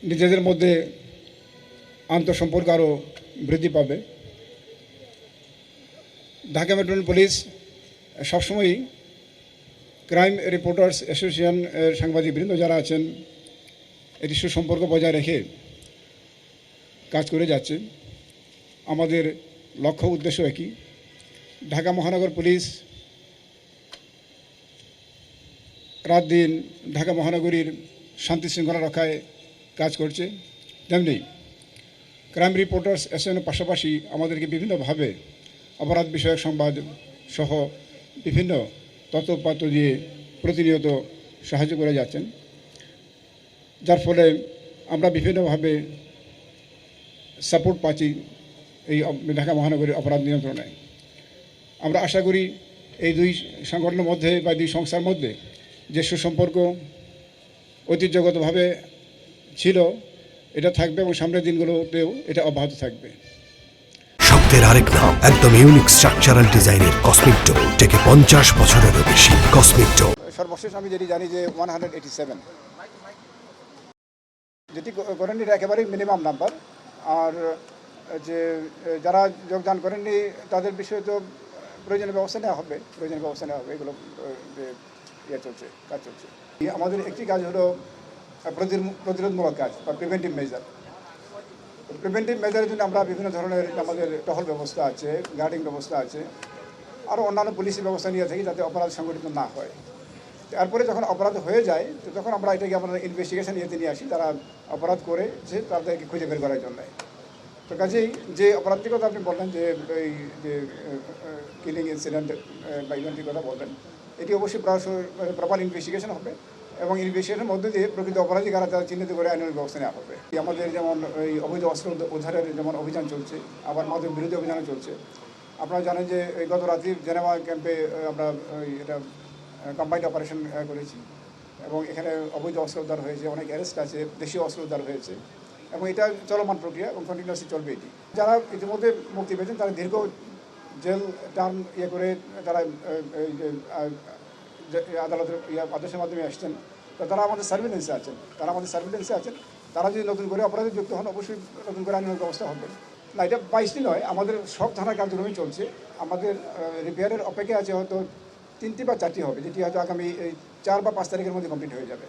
নিজেদের মধ্যে আন্তঃসম্পর্ক আরও বৃদ্ধি পাবে। ঢাকা মেট্রোপলিটন পুলিশ সবসময়ই ক্রাইম রিপোর্টার্স অ্যাসোসিয়েশন সাংবাদিকবৃন্দ যারা আছেন এটি সুসম্পর্ক বজায় রেখে কাজ করে যাচ্ছে। আমাদের লক্ষ্য উদ্দেশ্য একই। ঢাকা মহানগর পুলিশ রাত দিন ঢাকা মহানগরীর শান্তি শৃঙ্খলা রক্ষায় কাজ করছে, তেমনি ক্রাইম রিপোর্টার্স অ্যাসোসিয়েশনের পাশাপাশি আমাদেরকে বিভিন্নভাবে অপরাধ বিষয়ক সংবাদ সহ বিভিন্ন তথ্যপাত্র দিয়ে প্রতিনিয়ত সাহায্য করে যাচ্ছেন, যার ফলে আমরা বিভিন্নভাবে সাপোর্ট পাচ্ছি এই ঢাকা মহানগরীর অপরাধ নিয়ন্ত্রণে। আমরা আশা করি এই দুই সংগঠনের মধ্যে বা দুই সংস্থার মধ্যে যে সুসম্পর্ক ঐতিহ্যগতভাবে ছিল এটা থাকবে এবং সামনের দিনগুলোতেও এটা অব্যাহত থাকবে। শব্দের আরেক নাম, একদম ইউনিক স্ট্রাকচারাল ডিজাইনের কসমিক ডোর, থেকে 50 বছরেরও বেশি। কসমিক ডোর সর্বশেষ আমি যেটি জানি যে 187, যেটি করেননি এটা একেবারেই মিনিমাম নাম্বার। আর যে যারা যোগদান করেননি তাদের বিষয়ে তো প্রয়োজনীয় ব্যবস্থা নেওয়া হবে, এগুলো কাজ চলছে। আমাদের একটি কাজ হলো প্রতিরোধমূলক কাজ বা প্রিভেন্টিভ মেজার। প্রিভেন্টিভ মেজারের জন্য আমরা বিভিন্ন ধরনের আমাদের টহল ব্যবস্থা আছে, গার্ডিং ব্যবস্থা আছে, আরও অন্যান্য পুলিশি ব্যবস্থা নিয়ে থাকি যাতে অপরাধ সংগঠিত না হয়। তারপরে যখন অপরাধ হয়ে যায় তো তখন আমরা এটাকে আমরা ইনভেস্টিগেশন ইয়েতে নিয়ে আসি, তারা অপরাধ করে যে তাদেরকে খুঁজে বের করার জন্য। তো কাজেই যে অপরাধটির কথা আপনি বললেন যে এই যে কিলিং ইনসিডেন্ট বা ইভেন্টের কথা বললেন, এটি অবশ্যই প্রপার ইনভেস্টিগেশন হবে এবং ইনভেস্টিগেশনের মধ্যে দিয়ে প্রকৃত অপরাধী কারা তারা চিহ্নিত করে আইনের ব্যবস্থা নেওয়া হবে। আমাদের যেমন এই অবৈধ অস্ত্র উদ্ধারের যেমন অভিযান চলছে, আবার মাদক বিরোধী অভিযানও চলছে। আপনারা জানেন যে এই গত রাত্রি জেনেভা ক্যাম্পে আমরা এটা কম্বাইন্ড অপারেশন করেছি এবং এখানে অবৈধ অস্ত্র উদ্ধার হয়েছে, অনেক অ্যারেস্ট আছে, দেশীয় অস্ত্র উদ্ধার হয়েছে এবং এটা চলমান প্রক্রিয়া এবং কন্টিনিউয়াসলি চলবে। এটি যারা ইতিমধ্যে মুক্তি পেয়েছেন তারা দীর্ঘ জেল টার্ম করে তারা আদালতের আদেশের মাধ্যমে আসছেন, তো তারা আমাদের সার্ভিলেন্সে আছেন। তারা যদি নতুন করে অপরাধে যুক্ত হন অবশ্যই নতুন করে আইনের ব্যবস্থা হবে। না, এটা 22টি নয়, আমাদের সব থানার কার্যক্রমই চলছে। আমাদের রিপেয়ারের অপেক্ষা আছে হয়তো 3টি বা 4টি হবে, যেটি হয়তো আগামী 4 বা 5 তারিখের মধ্যে কমপ্লিট হয়ে যাবে।